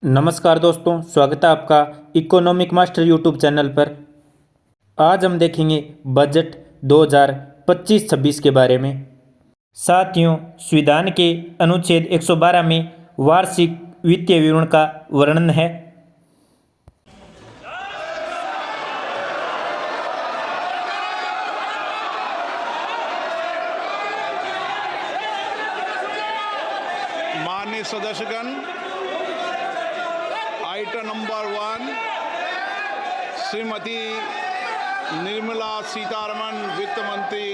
नमस्कार दोस्तों, स्वागत है आपका इकोनॉमिक मास्टर यूट्यूब चैनल पर। आज हम देखेंगे बजट 2025-26 के बारे में। साथियों, संविधान के अनुच्छेद 112 में वार्षिक वित्तीय विवरण का वर्णन है। माननीय सदस्यगण, आइटम नंबर 1 श्रीमती निर्मला सीतारमण वित्त मंत्री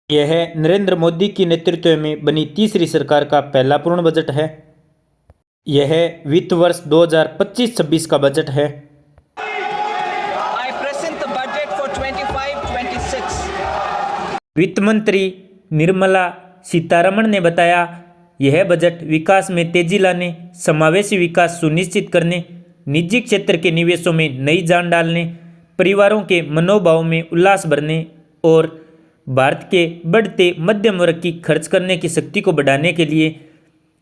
यह नरेंद्र मोदी की नेतृत्व में बनी तीसरी सरकार का पहला पूर्ण बजट है। यह वित्त वर्ष 2025-26 का बजट है। I present the budget for 25-26. वित्त मंत्री निर्मला सीतारमण ने बताया, यह बजट विकास में तेजी लाने, समावेशी विकास सुनिश्चित करने, निजी क्षेत्र के निवेशों में नई जान डालने, परिवारों के मनोभाव में उल्लास भरने और भारत के बढ़ते मध्यम वर्ग की खर्च करने की शक्ति को बढ़ाने के लिए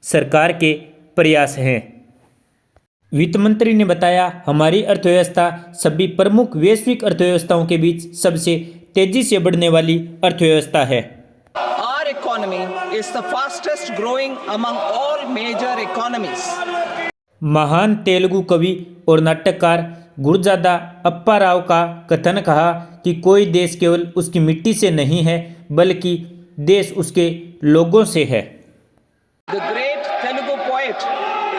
सरकार के प्रयास हैं। वित्त मंत्री ने बताया, हमारी अर्थव्यवस्था सभी प्रमुख वैश्विक अर्थव्यवस्थाओं के बीच सबसे तेजी से बढ़ने वाली अर्थव्यवस्था है। Our economy is the fastest growing among all major economies. महान तेलुगु कवि और नाटककार गुरुजादा अप्पा राव का कथन कहा कि कोई देश केवल उसकी मिट्टी से नहीं है, बल्कि देश उसके लोगों से है। The great Telugu poet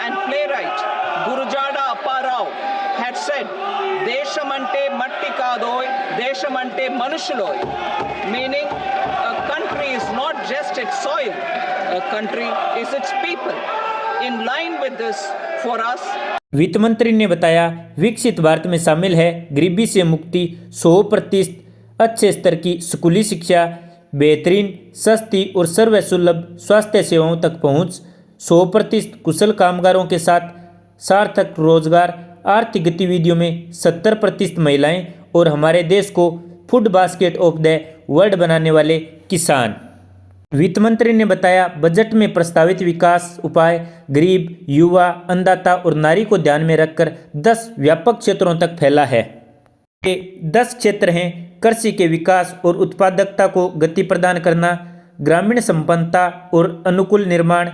and playwright Gurujada Appa Rao had said, "Deshamante matti kadoy, deshamante manushuloy," meaning a country is not just its soil, a country is its people. In line with this, for us, वित्त मंत्री ने बताया, विकसित भारत में शामिल है गरीबी से मुक्ति, 100% अच्छे स्तर की स्कूली शिक्षा, बेहतरीन, सस्ती और सर्वसुलभ स्वास्थ्य सेवाओं तक पहुंच, 100% कुशल कामगारों के साथ सार्थक रोजगार, आर्थिक गतिविधियों में 70% महिलाएं और हमारे देश को food basket of the world बनाने वाले किसान। वित्त मंत्री ने बताया, बजट में प्रस्तावित विकास उपाय गरीब, युवा, अन्नदाता और नारी को ध्यान में रखकर 10 व्यापक क्षेत्रों तक फैला है। ये 10 क्षेत्र हैं: कृषि के विकास और उत्पादकता को गति प्रदान करना, ग्रामीण संपन्नता और अनुकूल निर्माण,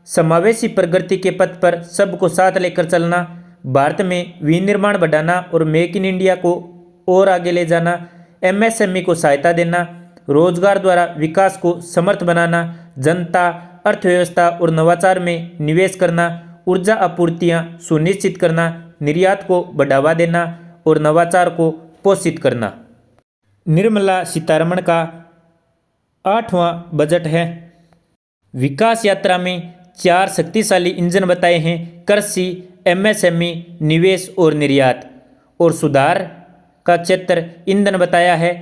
समावेशी प्रगति के पथ पर सबको साथ लेकर चलना, भारत में विनिर्माण बढ़ाना और मेक इन इंडिया को और आगे ले जाना, एमएसएमई को सहायता देना, रोजगार द्वारा विकास को समर्थ बनाना, जनता, अर्थव्यवस्था और नवाचार में निवेश करना, ऊर्जा आपूर्तियां सुनिश्चित करना, निर्यात को बढ़ावा देना और नवाचार को पोषित करना। निर्मला सीतारमण का 8वां बजट है। विकास यात्रा में 4 शक्तिशाली इंजन बताए हैं: कृषि, एमएसएमई, निवेश और निर्यात। और सुधार का क्षेत्र ईंधन बताया है,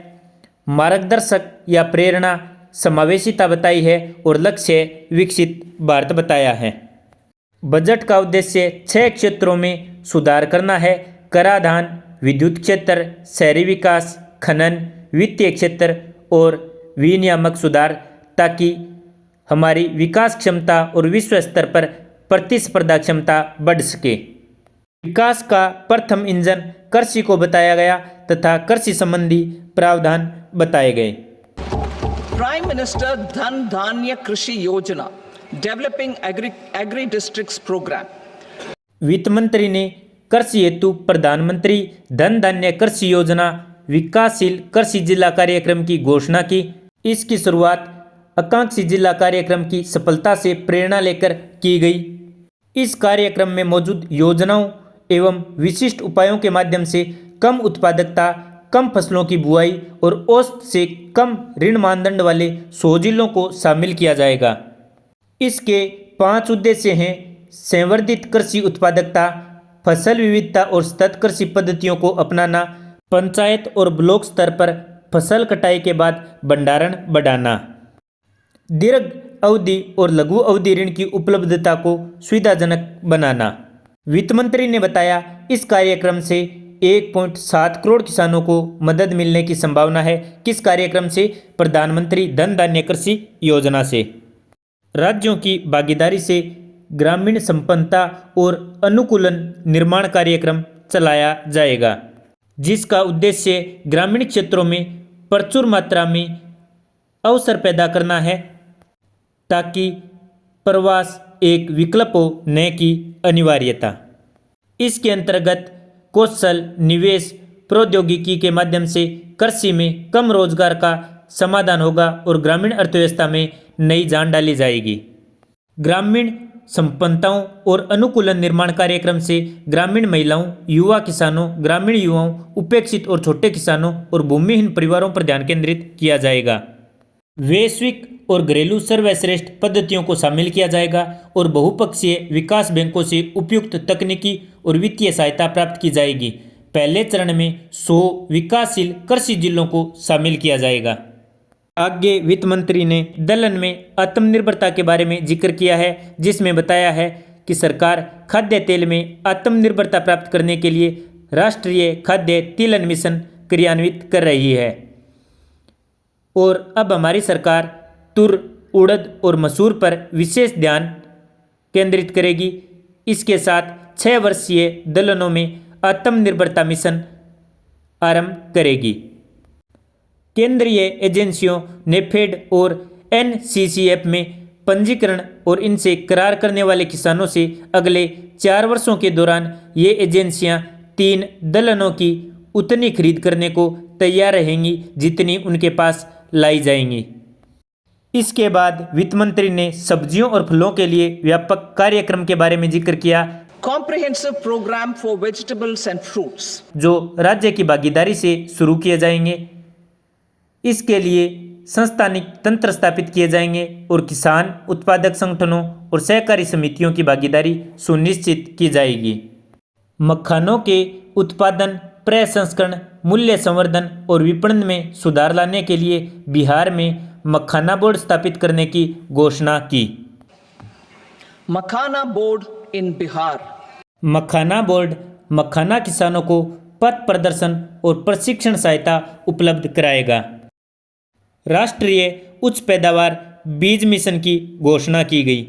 मार्गदर्शक या प्रेरणा समावेशिता बताई है और लक्ष्य विकसित भारत बताया है। बजट का उद्देश्य 6 क्षेत्रों में सुधार करना है: कराधान, विद्युत क्षेत्र, शहरी विकास, खनन, वित्तीय क्षेत्र और विनियामक सुधार, ताकि हमारी विकास क्षमता और विश्व स्तर पर प्रतिस्पर्धा क्षमता बढ़ सके। विकास का प्रथम इंजन कृषि को बताया गया तथा कृषि संबंधी प्रावधान बताए गए। Prime Minister Dhan Dhanya Krishi Yojana, Developing Agri Districts Program. वित्त मंत्री ने कृषि हेतु प्रधानमंत्री धन धान्य कृषि योजना विकासशील कृषि जिला कार्यक्रम की घोषणा की। इसकी शुरुआत आकांक्षी जिला कार्यक्रम की सफलता से प्रेरणा लेकर की गई। इस कार्यक्रम में मौजूद योजनाओं एवं विशिष्ट उपायों के माध्यम से कम उत्पादकता, कम फसलों की बुआई और औसत से कम ऋण मानदंड वाले 100 जिलों को शामिल किया जाएगा। इसके 5 उद्देश्य हैं: संवर्धित कृषि उत्पादकता, फसल विविधता और सतत कृषि पद्धतियों को अपनाना, पंचायत और ब्लॉक स्तर पर फसल कटाई के बाद भंडारण बढ़ाना, दीर्घ अवधि और लघु अवधि ऋण की उपलब्धता को सुविधाजनक बनाना। वित्त मंत्री ने बताया इस कार्यक्रम से 1.7 करोड़ किसानों को मदद मिलने की संभावना है। किस कार्यक्रम से? प्रधानमंत्री धन धान्य कृषि योजना से। राज्यों की भागीदारी से ग्रामीण संपन्नता और अनुकूलन निर्माण कार्यक्रम चलाया जाएगा, जिसका उद्देश्य ग्रामीण क्षेत्रों में प्रचुर मात्रा में अवसर पैदा करना है ताकि प्रवास एक विकल्प हो, न कि अनिवार्यता। इसके अंतर्गत कौशल निवेश प्रौद्योगिकी के माध्यम से कृषि में कम रोजगार का समाधान होगा और ग्रामीण अर्थव्यवस्था में नई जान डाली जाएगी। ग्रामीण संपन्नताओं और अनुकूलन निर्माण कार्यक्रम से ग्रामीण महिलाओं, युवा किसानों, ग्रामीण युवाओं, उपेक्षित और छोटे किसानों और भूमिहीन परिवारों पर ध्यान केंद्रित किया जाएगा। वैश्विक और घरेलू सर्वश्रेष्ठ पद्धतियों को शामिल किया जाएगा और बहुपक्षीय विकास बैंकों से उपयुक्त तकनीकी और वित्तीय सहायता प्राप्त की जाएगी। पहले चरण में 100 विकासशील कृषि जिलों को शामिल किया जाएगा। आगे वित्त मंत्री ने दलहन में आत्मनिर्भरता के बारे में जिक्र किया है, जिसमें बताया है कि सरकार खाद्य तेल में आत्मनिर्भरता प्राप्त करने के लिए राष्ट्रीय खाद्य तिलहन मिशन क्रियान्वित कर रही है और अब हमारी सरकार तुर, उड़द और मसूर पर विशेष ध्यान केंद्रित करेगी। इसके साथ 6 वर्षीय दलहनों में आत्मनिर्भरता मिशन आरंभ करेगी। केंद्रीय एजेंसियों नेफेड और एनसीसीएफ में पंजीकरण और इनसे करार करने वाले किसानों से अगले 4 वर्षों के दौरान ये एजेंसियां 3 दलहनों की उतनी खरीद करने को तैयार रहेंगी जितनी उनके पास लाई जाएंगी। इसके बाद वित्त मंत्री ने सब्जियों और फलों के लिए व्यापक कार्यक्रम के बारे में जिक्र किया। Comprehensive program for vegetables and fruits. जो राज्य की भागीदारी से शुरू किए जाएंगे। इसके लिए संस्थानिक तंत्र स्थापित किए जाएंगे और किसान उत्पादक संगठनों और सहकारी समितियों की भागीदारी सुनिश्चित की जाएगी। मखानों के उत्पादन, प्रसंस्करण, मूल्य संवर्धन और विपणन में सुधार लाने के लिए बिहार में मखाना बोर्ड स्थापित करने की घोषणा की। Makhana board in Bihar. Makhana board makhana किसानों को पथ प्रदर्शन और प्रशिक्षण सहायता उपलब्ध कराएगा। राष्ट्रीय उच्च पैदावार बीज मिशन की घोषणा की गई।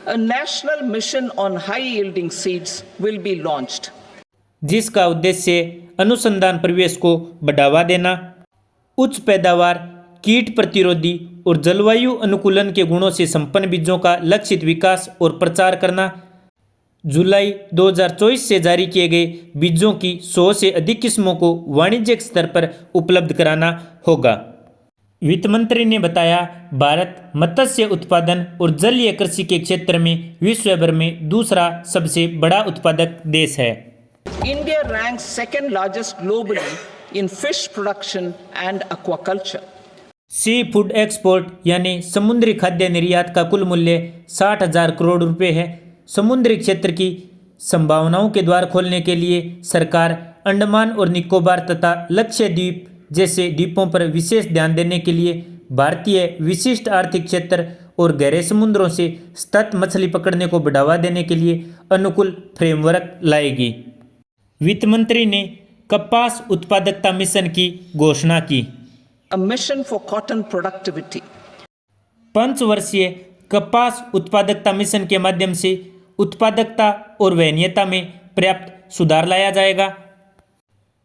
A national mission on high yielding seeds will be launched. जिसका उद्देश्य अनुसंधान परिवेश को बढ़ावा देना, उच्च पैदावार, कीट प्रतिरोधी और जलवायु अनुकूलन के गुणों से संपन्न बीजों का लक्षित विकास और प्रचार करना। जुलाई 2024 से जारी किए गए बीजों की 100 से अधिक किस्मों को वाणिज्यिक स्तर पर उपलब्ध कराना होगा। वित्त मंत्री ने बताया भारत मत्स्य उत्पादन और जलीय कृषि के क्षेत्र में विश्व भर में दूसरा सबसे बड़ा उत्पादक देश है। India ranks second largest globally in fish production and aquaculture. Seafood export यानी समुद्री खाद्य निर्यात का कुल मूल्य 60,000 करोड़ रुपए है। समुद्री क्षेत्र की संभावनाओं के द्वार खोलने के लिए सरकार अंडमान और निकोबार तथा लक्षद्वीप जैसे द्वीपों पर विशेष ध्यान देने के लिए भारतीय विशिष्ट आर्थिक क्षेत्र और गहरे समुद्रों से सतत मछली पकड़ने को बढ़ावा देने के लिए अनुकूल फ्रेमवर्क लाएगी। वित्त मंत्री ने कपास उत्पादकता मिशन की घोषणा की। A mission for cotton productivity. 5 वर्षीय कपास उत्पादकता मिशन के माध्यम से उत्पादकता और वहनीयता में पर्याप्त सुधार लाया जाएगा।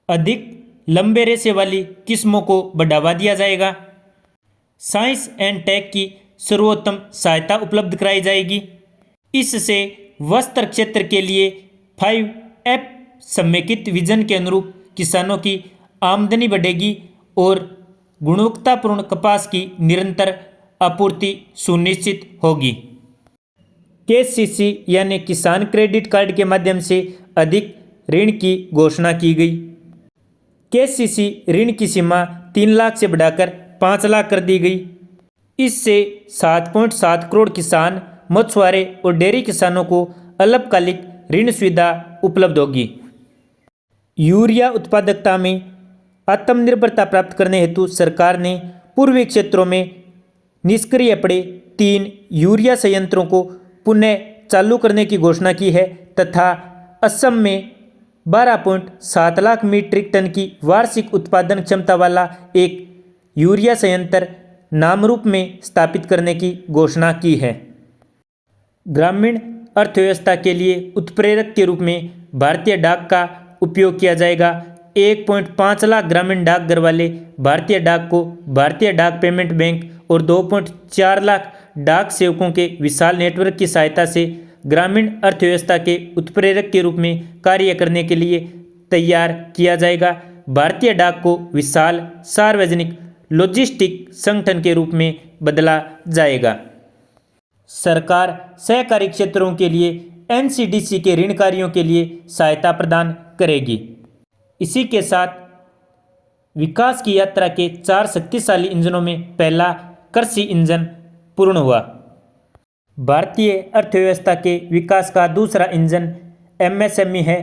अधिक लंबे रेशे वाली किस्मों को बढ़ावा दिया जाएगा। साइंस एंड टेक की सर्वोत्तम सहायता उपलब्ध कराई जाएगी। इससे वस्त्र क्षेत्र के लिए 5F समेकित विजन के अनुरूप किसानों की आमदनी बढ़ेगी और गुणवत्तापूर्ण कपास की निरंतर आपूर्ति सुनिश्चित होगी। केसीसी यानी किसान क्रेडिट कार्ड के माध्यम से अधिक ऋण की घोषणा की गई। केसीसी ऋण की सीमा 3 लाख से बढ़ाकर 5 लाख कर दी गई। इससे 7.7 करोड़ किसान, मछुआरे और डेयरी किसानों को अल्पकालिक ऋण सुविधा उपलब्ध होगी। यूरिया उत्पादकता में आत्मनिर्भरता प्राप्त करने हेतु सरकार ने पूर्वी क्षेत्रों में निष्क्रिय पड़े 3 यूरिया संयंत्रों को पुनः चालू करने की घोषणा की है तथा असम में 12.7 लाख मीट्रिक टन की वार्षिक उत्पादन क्षमता वाला एक यूरिया संयंत्र नामरूप में स्थापित करने की घोषणा की है। ग्रामीण अर्थव्यवस्था के लिए उत्प्रेरक के रूप में भारतीय डाक का उपयोग किया जाएगा। 1.5 लाख ग्रामीण डाकघर वाले भारतीय डाक को भारतीय डाक पेमेंट बैंक और 2.4 लाख डाक सेवकों के विशाल नेटवर्क की सहायता से ग्रामीण अर्थव्यवस्था के उत्प्रेरक के रूप में कार्य करने के लिए तैयार किया जाएगा। भारतीय डाक को विशाल सार्वजनिक लॉजिस्टिक संगठन के रूप में बदला जाएगा। सरकार सहकारी क्षेत्रों के लिए एनसीडीसी के ऋण कार्यों के लिए सहायता प्रदान करेगी। इसी के साथ विकास की यात्रा के 4 शक्तिशाली इंजनों में पहला कृषि इंजन पूर्ण हुआ। भारतीय अर्थव्यवस्था के विकास का दूसरा इंजन एमएसएमई है,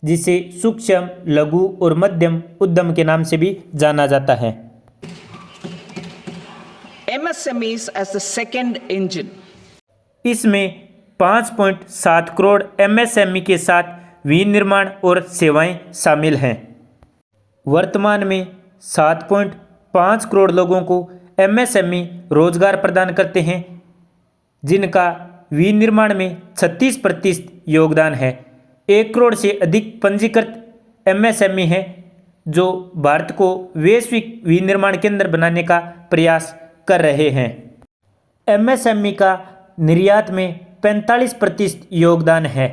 जिसे सूक्ष्म, लघु और मध्यम उद्यम के नाम से भी जाना जाता है। MSMEs as the second engine. इसमें 5.7 करोड़ एमएसएमई के साथ विनिर्माण और सेवाएं शामिल हैं। वर्तमान में 7.5 करोड़ लोगों को एमएसएमई रोजगार प्रदान करते हैं, जिनका विनिर्माण में 36% योगदान है। 1 करोड़ से अधिक पंजीकृत एमएसएमई हैं, जो भारत को वैश्विक विनिर्माण केंद्र बनाने का प्रयास कर रहे हैं। एमएसएमई का निर्यात में 45% योगदान है।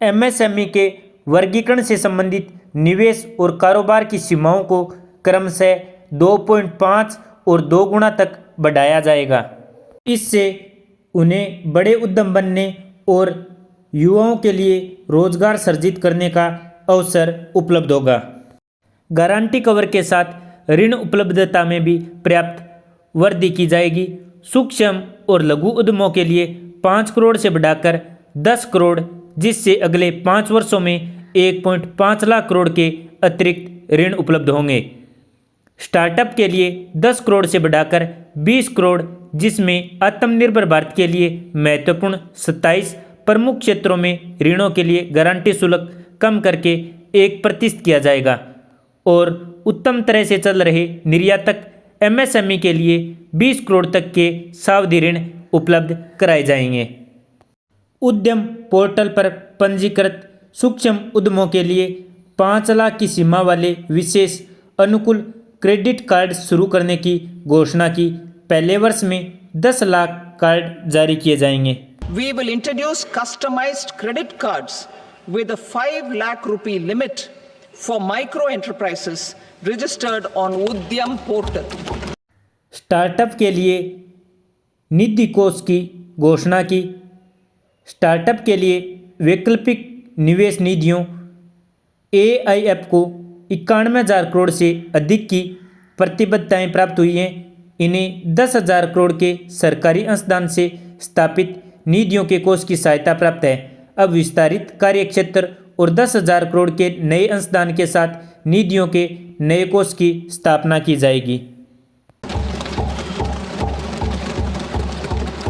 एमएसएमई के वर्गीकरण से संबंधित निवेश और कारोबार की सीमाओं को क्रमशः 2.5 और 2 गुना तक बढ़ाया जाएगा। इससे उन्हें बड़े उद्यम बनने और युवाओं के लिए रोजगार सृजित करने का अवसर उपलब्ध होगा। गारंटी कवर के साथ ऋण उपलब्धता में भी पर्याप्त वृद्धि की जाएगी। सूक्ष्म और लघु उद्यमों के लिए 5 करोड़ से बढ़ाकर 10 करोड़, जिससे अगले 5 वर्षों में 1.5 लाख करोड़ के अतिरिक्त ऋण उपलब्ध होंगे। स्टार्टअप के लिए 10 करोड़ से बढ़ाकर 20 करोड़, जिसमें आत्मनिर्भर भारत के लिए महत्वपूर्ण 27 प्रमुख क्षेत्रों में ऋणों के लिए गारंटी शुल्क कम करके 1% किया जाएगा और उत्तम तरह से चल रहे निर्यातक एमएसएमई के लिए 20 करोड़ तक के सावधि ऋण उपलब्ध कराए जाएंगे। उद्यम पोर्टल पर पंजीकृत सूक्ष्म उद्यमों के लिए 5 लाख की सीमा वाले विशेष अनुकूल क्रेडिट कार्ड शुरू करने की घोषणा की। पहले वर्ष में 10 लाख कार्ड जारी किए जाएंगे। We will introduce customized credit cards with a 5 lakh rupee limit for micro enterprises registered on Udyam portal. Startup के लिए निधि कोष की घोषणा की। स्टार्टअप के लिए वैकल्पिक निवेश निधियों AIF को 91,000 करोड़ से अधिक की प्रतिबद्धताएं प्राप्त हुई हैं। इन्हें 10,000 करोड़ के सरकारी अंशदान से स्थापित निधियों के कोष की सहायता प्राप्त है। अब विस्तारित कार्यक्षेत्र और 10,000 करोड़ के नए अंशदान के साथ निधियों के नए कोष की स्थापना की जाएगी।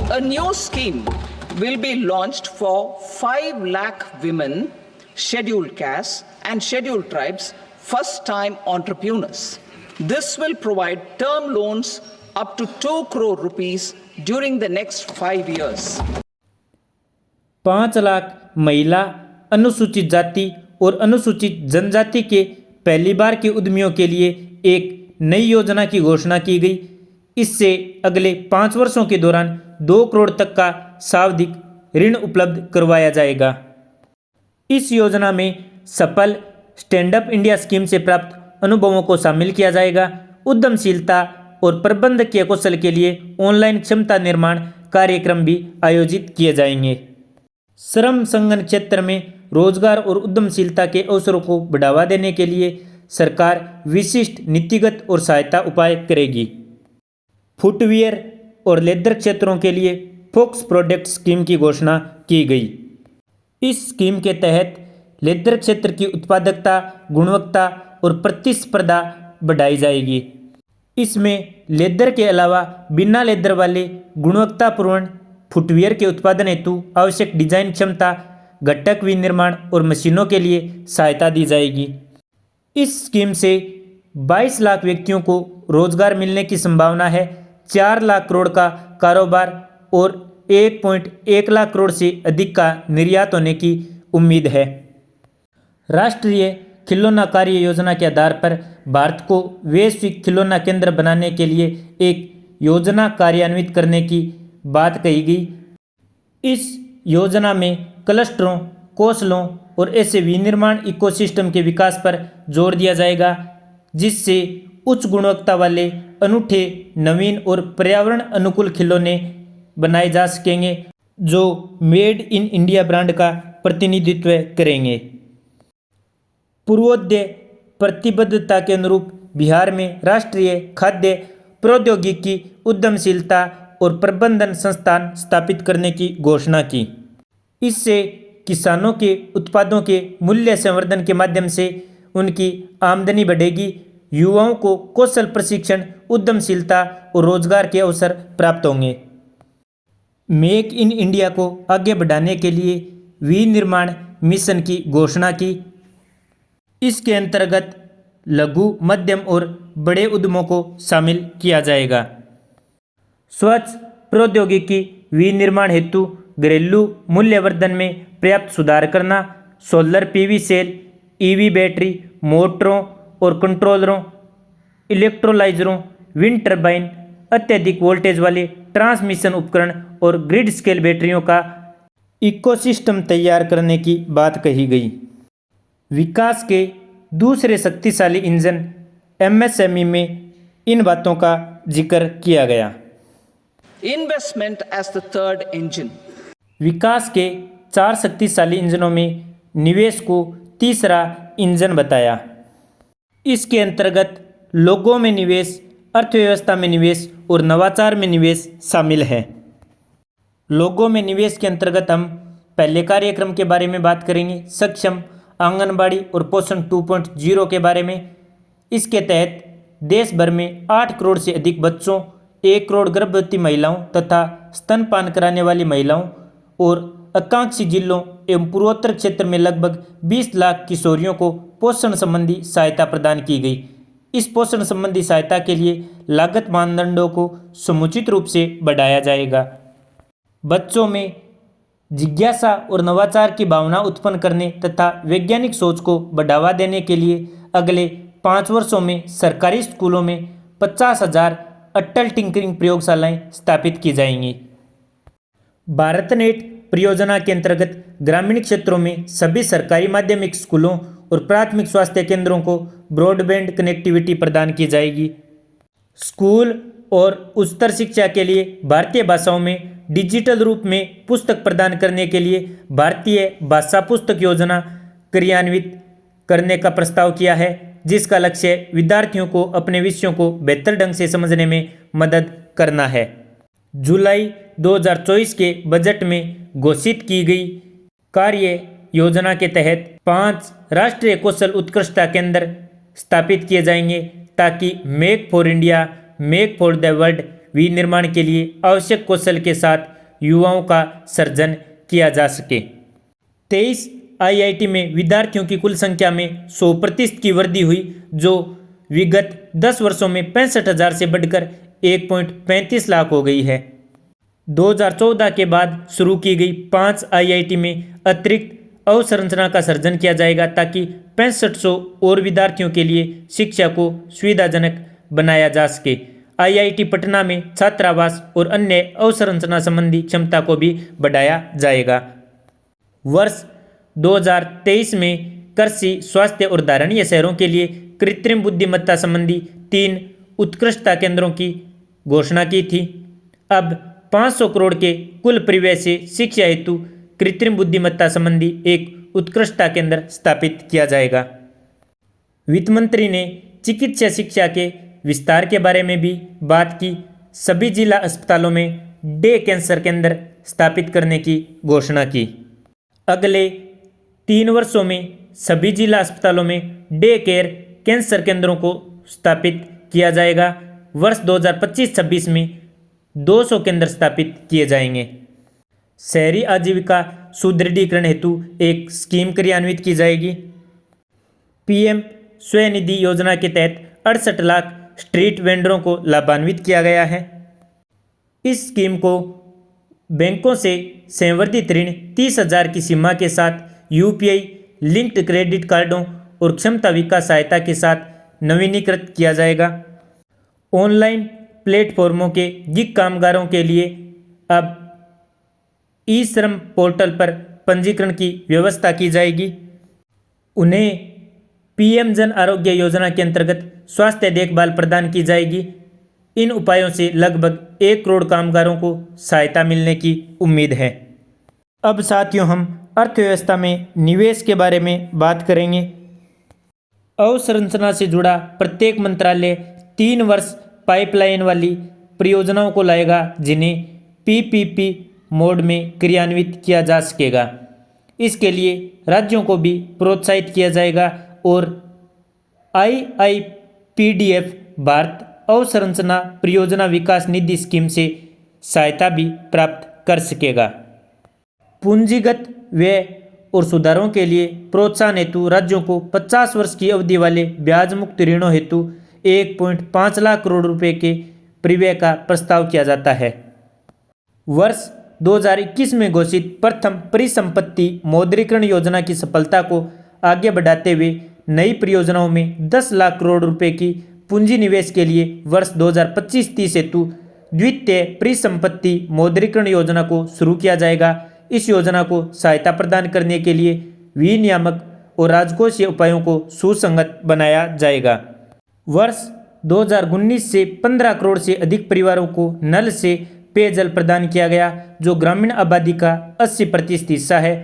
A new scheme will be launched for 5 lakh women, scheduled castes and scheduled tribes, first-time entrepreneurs. This will provide term loans up to 2 crore rupees during the next 5 years. 5 lakh महिला, अनुसूचित जाति और अनुसूचित जनजाति के पहली बार के उद्यमियों के लिए एक नई योजना की घोषणा की गई। इससे अगले 5 वर्षों के दौरान 2 करोड़ तक का सावधिक ऋण उपलब्ध करवाया जाएगा। इस योजना में सफल स्टैंड अप इंडिया स्कीम से प्राप्त अनुभवों को शामिल किया जाएगा। उद्यमशीलता और प्रबंधकीय कौशल के लिए ऑनलाइन क्षमता निर्माण कार्यक्रम भी आयोजित किए जाएंगे। श्रम संगठन क्षेत्र में रोजगार और उद्यमशीलता के अवसरों को बढ़ावा देने के लिए सरकार विशिष्ट नीतिगत और सहायता उपाय करेगी। फुटवियर और लेदर क्षेत्रों के लिए फोक्स प्रोडक्ट स्कीम की घोषणा की गई। इस स्कीम के तहत लेदर क्षेत्र की उत्पादकता, गुणवत्ता और प्रतिस्पर्धा बढ़ाई जाएगी। इसमें लेदर के अलावा बिना लेदर वाले गुणवत्तापूर्ण फुटवियर के उत्पादन हेतु आवश्यक डिजाइन क्षमता, घटक विनिर्माण और मशीनों के लिए सहायता दी जाएगी। इस स्कीम से 22 लाख व्यक्तियों को रोजगार मिलने की संभावना है। 4 लाख करोड़ का कारोबार और 1.1 लाख करोड़ से अधिक का निर्यात होने की उम्मीद है। राष्ट्रीय खिलौना कार्य योजना के आधार पर भारत को वैश्विक खिलौना केंद्र बनाने के लिए एक योजना कार्यान्वित करने की बात कही गई। इस योजना में क्लस्टरों, कौशलों और ऐसे विनिर्माण इकोसिस्टम के विकास पर जोर दिया जाएगा जिससे उच्च गुणवत्ता वाले अनूठे, नवीन और पर्यावरण अनुकूल खिलौने बनाए जा सकेंगे जो मेड इन इंडिया ब्रांड का प्रतिनिधित्व करेंगे। पूर्वोदय प्रतिबद्धता के अनुरूप बिहार में राष्ट्रीय खाद्य प्रौद्योगिकी उद्यमशीलता और प्रबंधन संस्थान स्थापित करने की घोषणा की। इससे किसानों के उत्पादों के मूल्य संवर्धन के माध्यम से उनकी आमदनी बढ़ेगी, युवाओं को कौशल प्रशिक्षण, उद्यमशीलता और रोजगार के अवसर प्राप्त होंगे। मेक इन इंडिया को आगे बढ़ाने के लिए विनिर्माण मिशन की घोषणा की। इसके अंतर्गत लघु, मध्यम और बड़े उद्यमों को शामिल किया जाएगा। स्वच्छ प्रौद्योगिकी विनिर्माण हेतु घरेलू मूल्यवर्धन में पर्याप्त सुधार करना, solar PV cell, EV battery, मोटरों और कंट्रोलरों, इलेक्ट्रोलाइजरों, विंड टर्बाइन, अत्यधिक वोल्टेज वाले ट्रांसमिशन उपकरण और ग्रिड स्केल बैटरियों का इकोसिस्टम तैयार करने की बात कही गई। विकास के दूसरे शक्तिशाली इंजन एमएसएमई में इन बातों का जिक्र किया गया। Investment as the third engine. विकास के 4 शक्तिशाली इंजनों में निवेश को तीसरा इंजन बताया। इसके अंतर्गत लोगों में निवेश, अर्थव्यवस्था में निवेश और नवाचार में निवेश शामिल है। लोगों में निवेश के अंतर्गत हम पहले कार्यक्रम के बारे में बात करेंगे, सक्षम आंगनबाड़ी और पोषण 2.0 के बारे में। इसके तहत देश भर में 8 करोड़ से अधिक बच्चों, 1 करोड़ गर्भवती महिलाओं तथा स्तनपान कराने वाली महिलाओं और आकांक्षी जिलों एवं पूर्वोत्तर क्षेत्र में लगभग 20 लाख किशोरियों को पोषण संबंधी सहायता प्रदान की गई। इस पोषण संबंधी सहायता के लिए लागत मानदंडों को समुचित रूप से बढ़ाया जाएगा। बच्चों में जिज्ञासा और नवाचार की भावना उत्पन्न करने तथा वैज्ञानिक सोच को बढ़ावा देने के लिए अगले 5 वर्षों में सरकारी स्कूलों में 50,000 अटल टिंकरिंग प्रयोगशालाएं स्थापित की जाएंगी। भारतनेट परियोजना के अंतर्गत ग्रामीण क्षेत्रों में सभी सरकारी माध्यमिक स्कूलों और प्राथमिक स्वास्थ्य केंद्रों को ब्रॉडबैंड कनेक्टिविटी प्रदान की जाएगी। स्कूल और उच्चतर शिक्षा के लिए भारतीय भाषाओं में डिजिटल रूप में पुस्तक प्रदान करने के लिए भारतीय भाषा पुस्तक योजना क्रियान्वित करने का प्रस्ताव किया है, जिसका लक्ष्य विद्यार्थियों को अपने विषयों को बेहतर ढंग से समझने में मदद करना है। जुलाई 2024 के बजट में घोषित की गई कार्य योजना के तहत 5 राष्ट्रीय कौशल उत्कृष्टता केंद्र स्थापित किए जाएंगे ताकि make for India, make for the world विनिर्माण के लिए आवश्यक कौशल के साथ युवाओं का सृजन किया जा सके। 23 आईआईटी में विद्यार्थियों की कुल संख्या में 100% की वृद्धि हुई, जो विगत 10 वर्षों में 65,000 से बढ़कर 1.35 लाख हो गई है। 2014 के बाद शुरू की गई 5 आईआईटी में अतिरिक्त अवसंरचना का सृजन किया जाएगा ताकि 6500 और विद्यार्थियों के लिए शिक्षा को सुविधाजनक बनाया जा सके। आईआईटी पटना में छात्रावास और अन्य अवसंरचना संबंधी क्षमता को भी बढ़ाया जाएगा। वर्ष 2023 में कृषि, स्वास्थ्य और धारणीय शहरों के लिए कृत्रिम बुद्धिमत्ता संबंधी 3 उत्कृष्टता केंद्रों की घोषणा की थी। अब 500 करोड़ के कुल परिव्यय से शिक्षा हेतु कृत्रिम बुद्धिमत्ता संबंधी एक उत्कृष्टता केंद्र स्थापित किया जाएगा। वित्त मंत्री ने चिकित्सा शिक्षा के विस्तार के बारे में भी बात की। सभी जिला अस्पतालों में डे कैंसर केंद्र स्थापित करने की घोषणा की। अगले 3 वर्षों में सभी जिला अस्पतालों में डे केयर कैंसर केंद्रों को स्थापित किया जाएगा। वर्ष 2025-26 में 200 केंद्र स्थापित किए जाएंगे। शहरी आजीविका सुदृढ़ीकरण हेतु एक स्कीम क्रियान्वित की जाएगी। पीएम स्वनिधि योजना के तहत 68 लाख स्ट्रीट वेंडरों को लाभान्वित किया गया है। इस स्कीम को बैंकों से संवर्धित ऋण 30,000 की सीमा के साथ यूपीआई लिंक्ड क्रेडिट कार्डों और क्षमता विकास सहायता के साथ नवीनीकृत किया जाएगा। ऑनलाइन प्लेटफॉर्मों के गिग कामगारों के लिए अब ई श्रम पोर्टल पर पंजीकरण की व्यवस्था की जाएगी। उन्हें पीएम जन आरोग्य योजना के अंतर्गत स्वास्थ्य देखभाल प्रदान की जाएगी। इन उपायों से लगभग 1 करोड़ कामगारों को सहायता मिलने की उम्मीद है। अब साथियों हम अर्थव्यवस्था में निवेश के बारे में बात करेंगे। अवसंरचना से जुड़ा प्रत्येक मंत्रालय 3 वर्ष पाइपलाइन वाली परियोजनाओं को लाएगा, जिन्हें पीपीपी मोड में क्रियान्वित किया जा सकेगा। इसके लिए राज्यों को भी प्रोत्साहित किया जाएगा और आईआईपीडीएफ भारत अवसंरचना परियोजना विकास निधि स्कीम से सहायता भी प्राप्त कर सकेगा। पूंजीगत व्यय और सुधारों के लिए प्रोत्साहन हेतु राज्यों को 50 वर्ष की अवधि वाले ब्याज मुक्त ऋणों हेतु 1.5 लाख करोड़ रुपए के परिव्यय का प्रस्ताव किया जाता है। वर्ष 2021 में घोषित प्रथम परिसंपत्ति मौद्रीकरण योजना की सफलता को आगे बढ़ाते हुए नई परियोजनाओं में 10 लाख करोड़ रुपए की पूंजी निवेश के लिए वर्ष 2025-30 हेतु द्वितीय परिसंपत्ति मौद्रीकरण योजना को शुरू किया जाएगा। इस योजना को सहायता प्रदान करने के लिए विनियामक और राजकोषीय उपायों को सुसंगत बनाया जाएगा। वर्ष 2019 से 15 करोड़ से अधिक परिवारों को नल से पेयजल प्रदान किया गया, जो ग्रामीण आबादी का 80% हिस्सा है।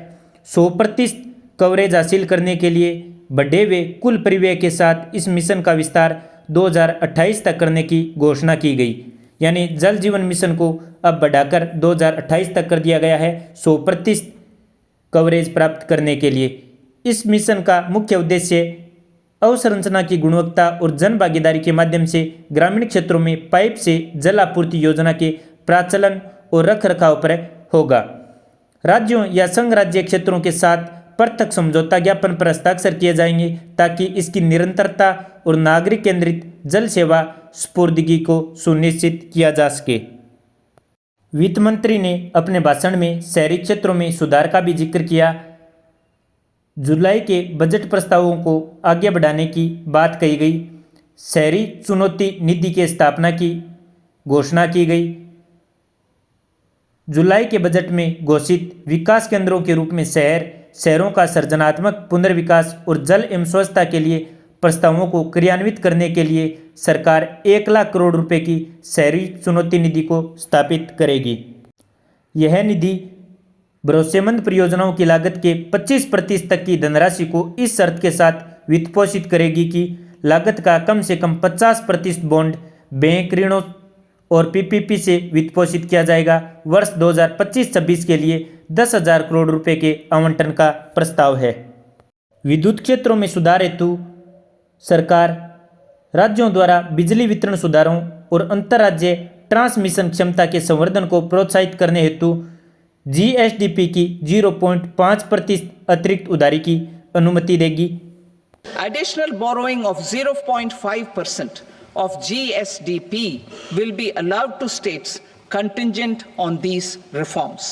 100% कवरेज हासिल करने के लिए बढ़े हुए कुल परिव्यय के साथ इस मिशन का विस्तार 2028 तक करने की घोषणा की गई। यानी जल जीवन मिशन को अब बढ़ाकर 2028 तक कर दिया गया है 100% कवरेज प्राप्त करने के लिए। इस मिशन का मुख्य उद्देश्य अवसंरचना की गुणवत्ता और जन भागीदारी के माध्यम से ग्रामीण क्षेत्रों में पाइप से जल आपूर्ति योजना के प्रचलन और रखरखाव पर होगा। राज्यों या संघ राज्य क्षेत्रों के साथ प्रत्यक्ष समझौता ज्ञापन पर हस्ताक्षर किए जाएंगे, ताकि इसकी निरंतरता और नागरिक केंद्रित जल सेवा स्फूर्तिगी को सुनिश्चित किया जा सके। वित्त मंत्री ने अपने भाषण में शहरी क्षेत्रों में सुधार का भी जिक्र किया। जुलाई के बजट प्रस्तावों को आगे बढ़ाने की बात कही गई। शहरी चुनौती निधि की स्थापना की घोषणा की गई। जुलाई के बजट में घोषित विकास केंद्रों के रूप में शहरों का सृजनात्मक पुनर्विकास और जल एवं स्वच्छता के लिए प्रस्तावों को क्रियान्वित करने के लिए सरकार 1 लाख करोड़ रुपए की शहरी चुनौती निधि को स्थापित करेगी। यह निधि भरोसेमंद परियोजनाओं की लागत के 25% तक की धनराशि को इस शर्त के साथ वित्तपोषित करेगी कि लागत का कम से कम 50% बॉन्ड, बैंक ऋणों और पीपीपी से वित्तपोषित किया जाएगा। वर्ष 2025-26 के लिए 10,000 करोड़ रुपए के आवंटन का प्रस्ताव है। विद्युत क्षेत्रों में सुधार हेतु सरकार राज्यों द्वारा बिजली वितरण सुधारों और अंतर्राज्यीय ट्रांसमिशन क्षमता के संवर्धन को प्रोत्साहित करने हेतु जीएसडीपी की 0.5% अतिरिक्त उधारी की अनुमति देगी। Additional borrowing of 0.5% of GSDP will be allowed to states contingent on these reforms.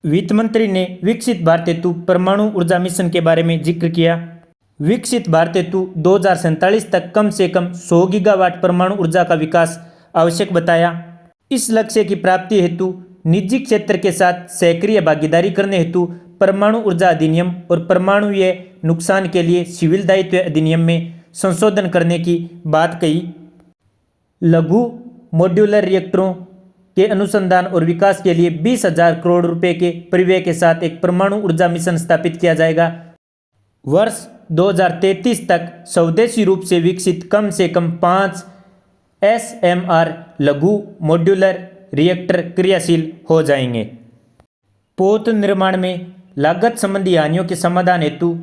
वित्त मंत्री ने विकसित भारत हेतु परमाणु ऊर्जा मिशन के बारे में जिक्र किया। विकसित भारत हेतु 2047 तक कम से कम 100 गीगावाट परमाणु ऊर्जा का विकास आवश्यक बताया। इस लक्ष्य की प्राप्ति हेतु निजी क्षेत्र के साथ सक्रिय भागीदारी करने हेतु परमाणु ऊर्जा अधिनियम और परमाणुीय नुकसान के लिए सिविल दायित्व अधिनियम में संशोधन करने की बात कही। लघु मॉड्यूलर रिएक्टरों के अनुसंधान और विकास के लिए 20,000 करोड़ रुपए के परिव्यय के साथ एक परमाणु ऊर्जा मिशन स्थापित किया जाएगा। वर्ष 2033 तक स्वदेशी रूप से विकसित कम से कम 5 SMR लघु मॉड्यूलर रिएक्टर क्रियाशील हो जाएंगे। पोत निर्माण में लागत संबंधी हानियों के समाधान हेतु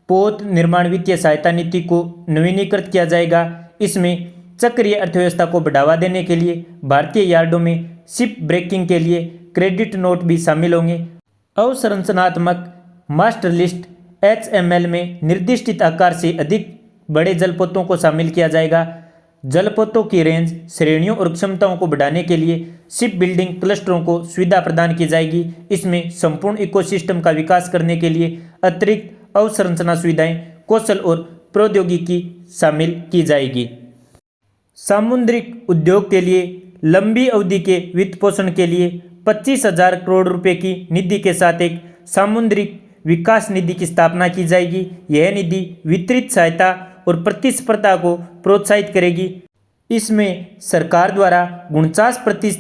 पोत निर्माण वित्तीय सहायता नीति को नवीनीकृत किया जाएगा। इसमें चक्रीय अर्थव्यवस्था को बढ़ावा देने के लिए भारतीय यार्डों में शिप ब्रेकिंग के लिए क्रेडिट नोट भी शामिल होंगे। अवसंरचनात्मक मास्टर लिस्ट HML में निर्दिष्टित आकार से अधिक बड़े जलपोतों को शामिल किया जाएगा। जलपोतों की रेंज, श्रेणियों और क्षमताओं को बढ़ाने के लिए शिप बिल्डिंग क्लस्टरों को सुविधा प्रदान की जाएगी। इसमें संपूर्ण इकोसिस्टम का विकास करने के लिए अतिरिक्त अवसंरचना सुविधाएं, कौशल और प्रौद्योगिकी शामिल की जाएगी। सामुद्रिक उद्योग के लिए लंबी अवधि के वित्त पोषण के लिए 25,000 करोड़ रुपए की निधि के साथ एक सामुद्रिक विकास निधि की स्थापना की जाएगी। यह निधि वितरित सहायता और प्रतिस्पर्धा को प्रोत्साहित करेगी। इसमें सरकार द्वारा 49%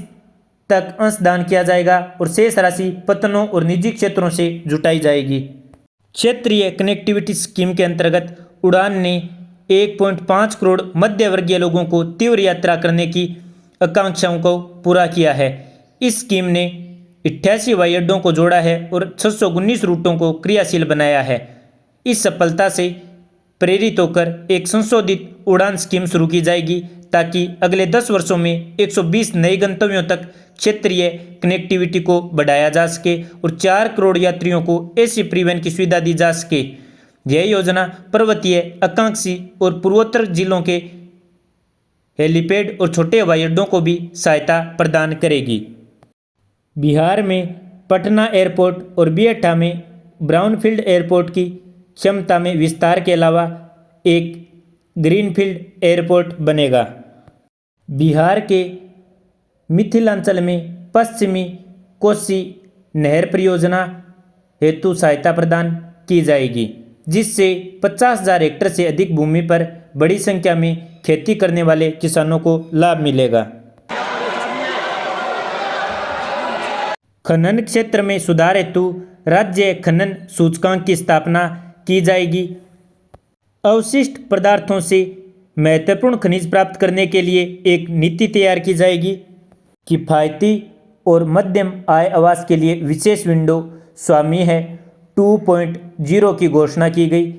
तक अंशदान किया जाएगा और शेष राशि पत्तनों और निजी क्षेत्रों से जुटाई जाएगी। क्षेत्रीय कनेक्टिविटी स्कीम के अंतर्गत उड़ान ने 1.5 करोड़ मध्यवर्गीय लोगों को तीव्र यात्रा करने की आकांक्षाओं को पूरा किया है। इस स्कीम ने 88 हवाई अड्डों को जोड़ा है और 619 रूटों को क्रियाशील बनाया है। इस सफलता से प्रेरित होकर एक संशोधित उड़ान स्कीम शुरू की जाएगी ताकि अगले 10 वर्षों में 120 नए गंतव्यों तक क्षेत्रीय कनेक्टिविटी को बढ़ाया जा सके और 4 करोड़ यात्रियों को ऐसी परिवहन की सुविधा दी जा सके। यह योजना पर्वतीय, आकांक्षी और पूर्वोत्तर जिलों के हेलीपैड और छोटे हवाई अड्डों को भी सहायता प्रदान करेगी। बिहार में पटना एयरपोर्ट और बिहटा में ब्राउनफील्ड एयरपोर्ट की क्षमता में विस्तार के अलावा एक ग्रीनफील्ड एयरपोर्ट बनेगा। बिहार के मिथिलांचल में पश्चिमी कोसी नहर परियोजना हेतु सहायता प्रदान की जाएगी, जिससे 50,000 हेक्टेयर से अधिक भूमि पर बड़ी संख्या में खेती करने वाले किसानों को लाभ मिलेगा। खनन क्षेत्र में सुधार हेतु राज्य खनन सूचकांक की स्थापना की जाएगी। अवशिष्ट पदार्थों से महत्वपूर्ण खनिज प्राप्त करने के लिए एक नीति तैयार की जाएगी। किफ़ायती और मध्यम आय आवास के लिए विशेष विंडो स्वामी है 2.0 की घोषणा की गई।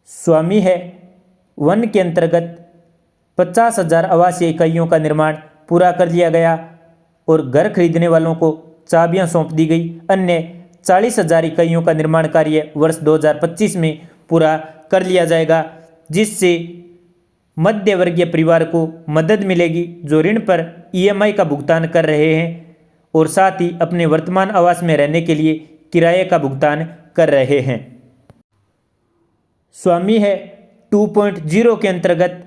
स्वामी है 1 के अंतर्गत 50,000 आवासीय इकाइयों का निर्माण पूरा कर लिया गया और घर खरीदने वालों को चाबियां सौंप दी गई। अन्य 40,000 इकाइयों का निर्माण कार्य वर्ष 2025 में पूरा कर लिया जाएगा, जिससे मध्यवर्गीय परिवार को मदद मिलेगी जो ऋण पर EMI का भुगतान कर रहे हैं और साथ ही अपने वर्तमान आवास में रहने के लिए किराए का भुगतान कर रहे हैं। स्वामी है 2.0 के अंतर्गत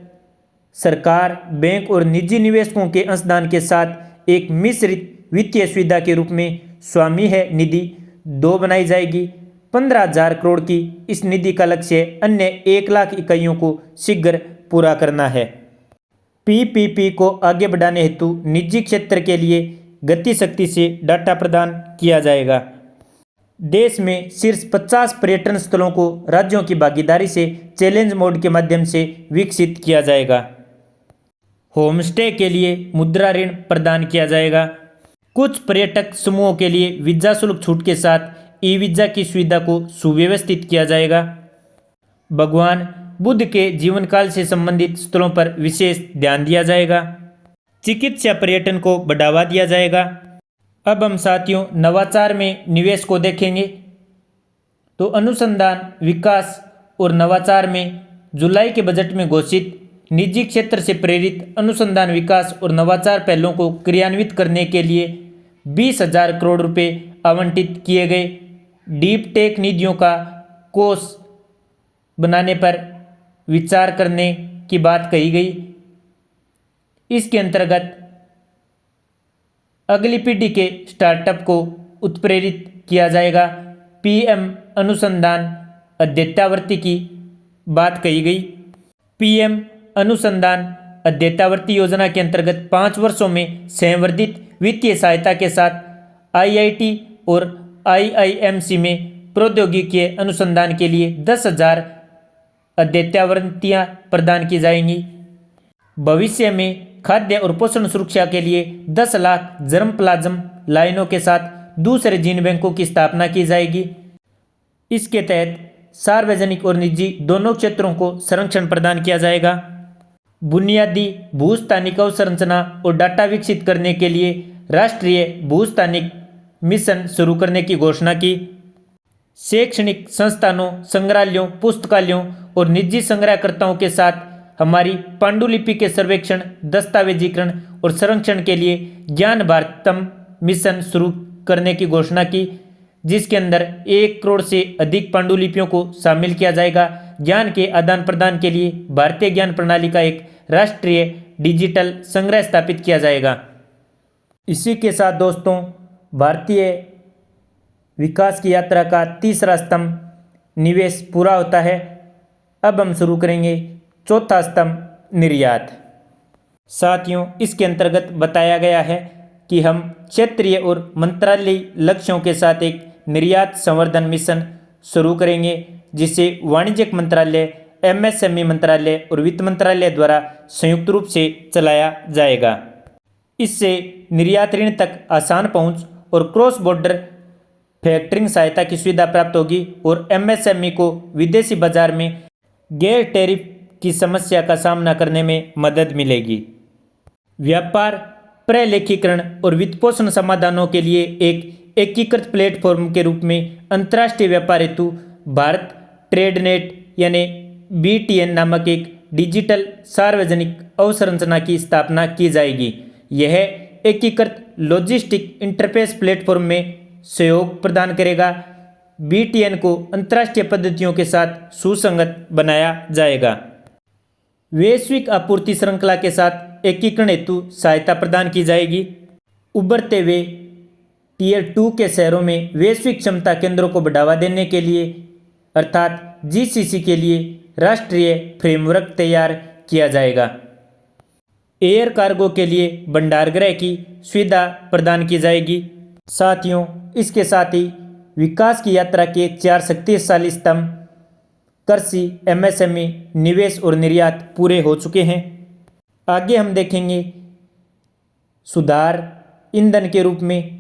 सरकार, बैंक और निजी निवेशकों के अंशदान के साथ एक मिश्रित वित्तीय सुविधा के रूप में स्वामी है निधि 2 बनाई जाएगी। 15,000 करोड़ की इस निधि का लक्ष्य अन्य 1 लाख इकाइयों को शीघ्र पूरा करना है। PPP को आगे बढ़ाने हेतु निजी क्षेत्र के लिए गति शक्ति से डाटा प्रदान किया जाएगा। देश में शीर्ष 50 पर्यटन स्थलों को राज्यों की भागीदारी से चैलेंज मोड के माध्यम से विकसित किया जाएगा। होम स्टे के लिए मुद्रा ऋण प्रदान किया जाएगा। कुछ पर्यटक समूहों के लिए वीजा शुल्क छूट के साथ ई-वीजा की सुविधा को सुव्यवस्थित किया जाएगा। भगवान बुद्ध के जीवन काल से संबंधित स्थलों पर विशेष ध्यान दिया जाएगा। चिकित्सा पर्यटन को बढ़ावा दिया जाएगा। अब हम साथियों नवाचार में निवेश को देखेंगे तो अनुसंधान, विकास और नवाचार में जुलाई के बजट में घोषित निजी क्षेत्र से प्रेरित अनुसंधान, विकास और नवाचार पहलों को क्रियान्वित करने के लिए 20,000 करोड़ रुपए आवंटित किए गए। डीप टेक निधियों का कोष बनाने पर विचार करने की बात कही गई। इसके अंतर्गत अगली पीढ़ी के स्टार्टअप को उत्प्रेरित किया जाएगा। PM अनुसंधान अद्यतावर्ती की बात कही गई। PM अनुसंधान अद्यतावर्ती योजना के अंतर्गत 5 वर्षों में संवर्धित वित्तीय सहायता के साथ IIT और IIMC में प्रौद्योगिकी अनुसंधान के लिए 10,000 अद्यतावर्तियाँ प्रदान की जाएंगी। भविष्य में खाद्य और पोषण सुरक्षा के लिए 10 लाख जर्म प्लाज्म लाइनों के साथ दूसरे जीन बैंकों की स्थापना की जाएगी। इसके तहत सार्वजनिक और निजी दोनों क्षेत्रों को संरक्षण प्रदान किया जाएगा। बुनियादी भूस्थानिक अवसंरचना और डाटा विकसित करने के लिए राष्ट्रीय भूस्थानिक मिशन शुरू करने की घोषणा की। शैक्षणिक संस्थानों, संग्रहालयों, पुस्तकालयों और निजी संग्रहकर्ताओं के साथ हमारी पांडुलिपि के सर्वेक्षण, दस्तावेजीकरण और संरक्षण के लिए ज्ञान भारतम मिशन शुरू करने की घोषणा की, जिसके अंदर 1 करोड़ से अधिक पांडुलिपियों को शामिल किया जाएगा। ज्ञान के आदान प्रदान के लिए भारतीय ज्ञान प्रणाली का एक राष्ट्रीय डिजिटल संग्रह स्थापित किया जाएगा। इसी के साथ दोस्तों, भारतीय विकास की यात्रा का तीसरा स्तंभ निवेश पूरा होता है। अब हम शुरू करेंगे चौथा स्तंभ, निर्यात। साथियों, इसके अंतर्गत बताया गया है कि हम क्षेत्रीय और मंत्रालयीय लक्ष्यों के साथ एक निर्यात संवर्धन मिशन शुरू करेंगे, जिसे वाणिज्यिक मंत्रालय, MSME मंत्रालय और वित्त मंत्रालय द्वारा संयुक्त रूप से चलाया जाएगा। इससे निर्यात ऋण तक आसान पहुंच और क्रॉस बॉर्डर फैक्टरिंग सहायता की सुविधा प्राप्त होगी और MSME को विदेशी बाजार में गैर टैरिफ की समस्या का सामना करने में मदद मिलेगी। व्यापार प्रलेखीकरण और वित्तपोषण समाधानों के लिए एक एकीकृत प्लेटफॉर्म के रूप में अंतर्राष्ट्रीय व्यापार हेतु भारत ट्रेड नेट यानी BTN नामक एक डिजिटल सार्वजनिक अवसंरचना की स्थापना की जाएगी। यह एकीकृत लॉजिस्टिक इंटरफेस प्लेटफॉर्म में सहयोग प्रदान करेगा। BTN को अंतर्राष्ट्रीय पद्धतियों के साथ सुसंगत बनाया जाएगा। वैश्विक आपूर्ति श्रृंखला के साथ एकीकरण हेतु सहायता प्रदान की जाएगी। उभरते हुए Tier 2 के शहरों में वैश्विक क्षमता केंद्रों को बढ़ावा देने के लिए अर्थात GCC के लिए राष्ट्रीय फ्रेमवर्क तैयार किया जाएगा। एयर कार्गो के लिए भंडारगृह की सुविधा प्रदान की जाएगी। साथियों, इसके साथ ही विकास की यात्रा के 4 शक्तिशाली स्तंभ कृषि, MSME, निवेश और निर्यात पूरे हो चुके हैं। आगे हम देखेंगे सुधार ईंधन के रूप में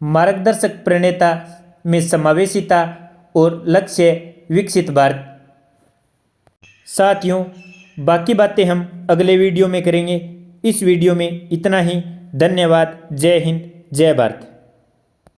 मार्गदर्शक प्रणेता में समावेशिता और लक्ष्य विकसित भारत। साथियों, बाकी बातें हम अगले वीडियो में करेंगे। इस वीडियो में इतना ही। धन्यवाद। जय हिंद, जय भारत।